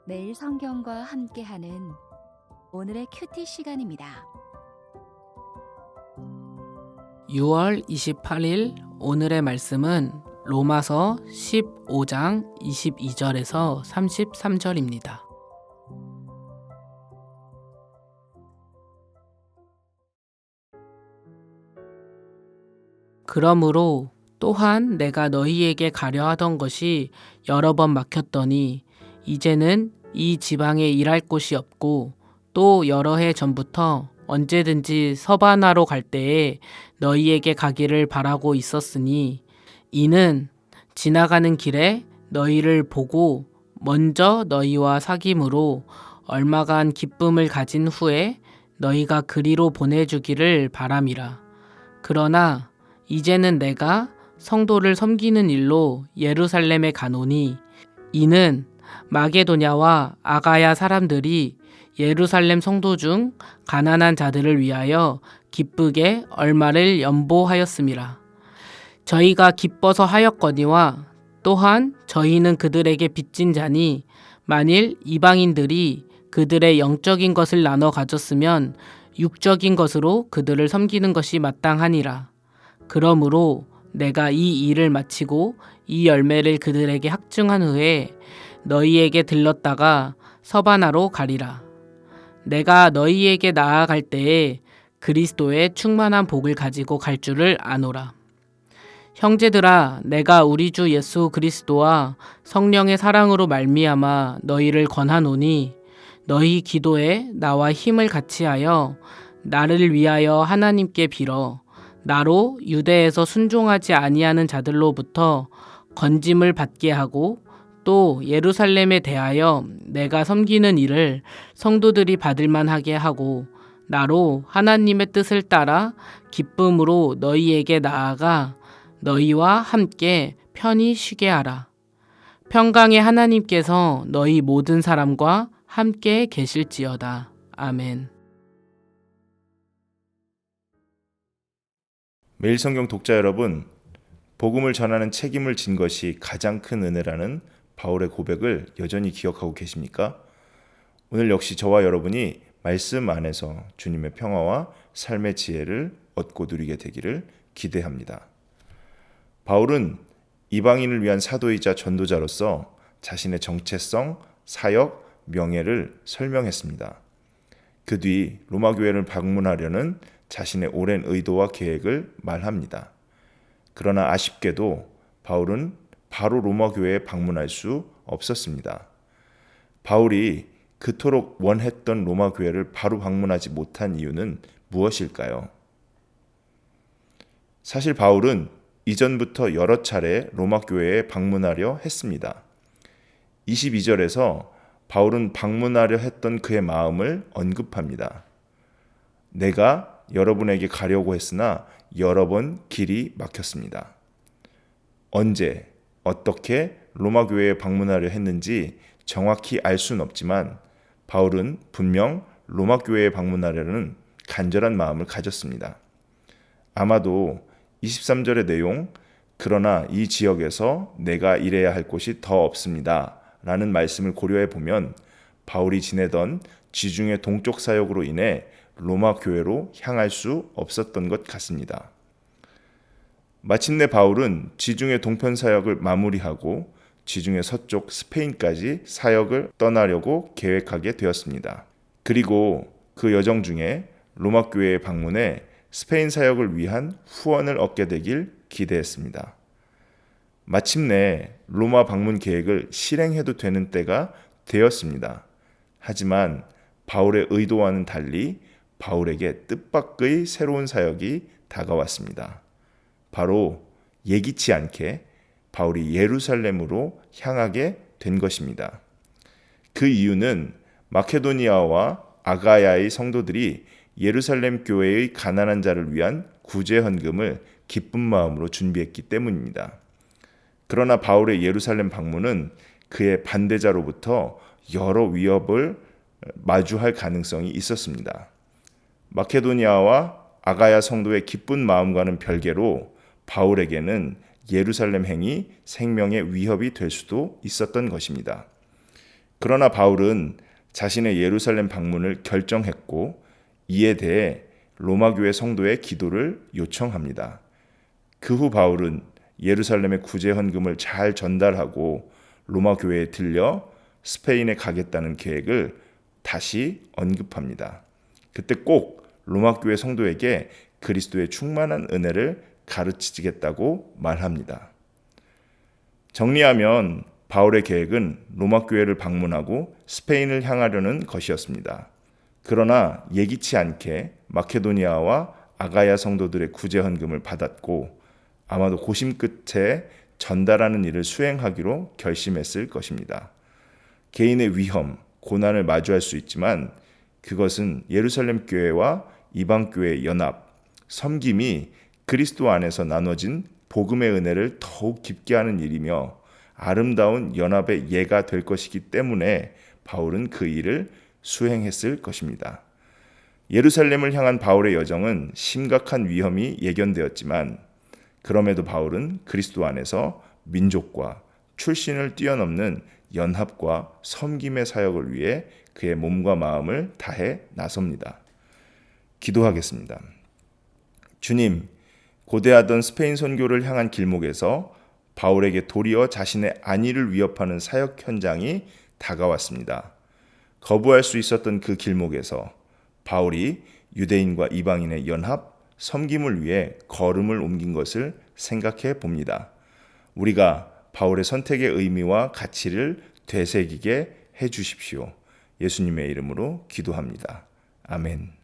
매일 성경과 함께하는 오늘의 큐티 시간입니다. 6월 28일 오늘의 말씀은 로마서 15장 22절에서 33절입니다. 그러므로 또한 내가 너희에게 가려 하던 것이 여러 번 막혔더니 이제는 이 지방에 일할 곳이 없고 또 여러 해 전부터 언제든지 서바나로 갈 때에 너희에게 가기를 바라고 있었으니 이는 지나가는 길에 너희를 보고 먼저 너희와 사귐으로 얼마간 기쁨을 가진 후에 너희가 그리로 보내주기를 바람이라. 그러나 이제는 내가 성도를 섬기는 일로 예루살렘에 가노니 이는 마게도냐와 아가야 사람들이 예루살렘 성도 중 가난한 자들을 위하여 기쁘게 얼마를 연보하였음이라. 저희가 기뻐서 하였거니와 또한 저희는 그들에게 빚진 자니 만일 이방인들이 그들의 영적인 것을 나눠 가졌으면 육적인 것으로 그들을 섬기는 것이 마땅하니라. 그러므로 내가 이 일을 마치고 이 열매를 그들에게 확증한 후에 너희에게 들렀다가 서바나로 가리라. 내가 너희에게 나아갈 때에 그리스도의 충만한 복을 가지고 갈 줄을 아노라. 형제들아, 내가 우리 주 예수 그리스도와 성령의 사랑으로 말미암아 너희를 권하노니 너희 기도에 나와 힘을 같이하여 나를 위하여 하나님께 빌어 나로 유대에서 순종하지 아니하는 자들로부터 건짐을 받게 하고 또 예루살렘에 대하여 내가 섬기는 일을 성도들이 받을 만하게 하고 나로 하나님의 뜻을 따라 기쁨으로 너희에게 나아가 너희와 함께 편히 쉬게 하라. 평강의 하나님께서 너희 모든 사람과 함께 계실지어다. 아멘. 매일 성경 독자 여러분, 복음을 전하는 책임을 진 것이 가장 큰 은혜라는 바울의 고백을 여전히 기억하고 계십니까? 오늘 역시 저와 여러분이 말씀 안에서 주님의 평화와 삶의 지혜를 얻고 누리게 되기를 기대합니다. 바울은 이방인을 위한 사도이자 전도자로서 자신의 정체성, 사역, 명예를 설명했습니다. 그 뒤 로마 교회를 방문하려는 자신의 오랜 의도와 계획을 말합니다. 그러나 아쉽게도 바울은 바로 로마 교회에 방문할 수 없었습니다. 바울이 그토록 원했던 로마 교회를 바로 방문하지 못한 이유는 무엇일까요? 사실 바울은 이전부터 여러 차례 로마 교회에 방문하려 했습니다. 22절에서 바울은 방문하려 했던 그의 마음을 언급합니다. 내가 여러분에게 가려고 했으나 여러 번 길이 막혔습니다. 언제, 어떻게 로마 교회에 방문하려 했는지 정확히 알 수는 없지만 바울은 분명 로마 교회에 방문하려는 간절한 마음을 가졌습니다. 아마도 23절의 내용, 그러나 이 지역에서 내가 일해야 할 곳이 더 없습니다 라는 말씀을 고려해 보면 바울이 지내던 지중해 동쪽 사역으로 인해 로마 교회로 향할 수 없었던 것 같습니다. 마침내 바울은 지중해 동편 사역을 마무리하고 지중해 서쪽 스페인까지 사역을 떠나려고 계획하게 되었습니다. 그리고 그 여정 중에 로마 교회에 방문해 스페인 사역을 위한 후원을 얻게 되길 기대했습니다. 마침내 로마 방문 계획을 실행해도 되는 때가 되었습니다. 하지만 바울의 의도와는 달리 바울에게 뜻밖의 새로운 사역이 다가왔습니다. 바로 예기치 않게 바울이 예루살렘으로 향하게 된 것입니다. 그 이유는 마케도니아와 아가야의 성도들이 예루살렘 교회의 가난한 자를 위한 구제 헌금을 기쁜 마음으로 준비했기 때문입니다. 그러나 바울의 예루살렘 방문은 그의 반대자로부터 여러 위협을 마주할 가능성이 있었습니다. 마케도니아와 아가야 성도의 기쁜 마음과는 별개로 바울에게는 예루살렘 행이 생명의 위협이 될 수도 있었던 것입니다. 그러나 바울은 자신의 예루살렘 방문을 결정했고 이에 대해 로마 교회 성도의 기도를 요청합니다. 그 후 바울은 예루살렘의 구제 헌금을 잘 전달하고 로마 교회에 들려 스페인에 가겠다는 계획을 다시 언급합니다. 그때 꼭 로마 교회 성도에게 그리스도의 충만한 은혜를 가르치겠다고 말합니다. 정리하면 바울의 계획은 로마 교회를 방문하고 스페인을 향하려는 것이었습니다. 그러나 예기치 않게 마케도니아와 아가야 성도들의 구제 헌금을 받았고 아마도 고심 끝에 전달하는 일을 수행하기로 결심했을 것입니다. 개인의 위험, 고난을 마주할 수 있지만 그것은 예루살렘 교회와 이방 교회의 연합, 섬김이 그리스도 안에서 나눠진 복음의 은혜를 더욱 깊게 하는 일이며 아름다운 연합의 예가 될 것이기 때문에 바울은 그 일을 수행했을 것입니다. 예루살렘을 향한 바울의 여정은 심각한 위험이 예견되었지만 그럼에도 바울은 그리스도 안에서 민족과 출신을 뛰어넘는 연합과 섬김의 사역을 위해 그의 몸과 마음을 다해 나섭니다. 기도하겠습니다. 주님, 고대하던 스페인 선교를 향한 길목에서 바울에게 도리어 자신의 안위를 위협하는 사역 현장이 다가왔습니다. 거부할 수 있었던 그 길목에서 바울이 유대인과 이방인의 연합, 섬김을 위해 걸음을 옮긴 것을 생각해 봅니다. 우리가 바울의 선택의 의미와 가치를 되새기게 해 주십시오. 예수님의 이름으로 기도합니다. 아멘.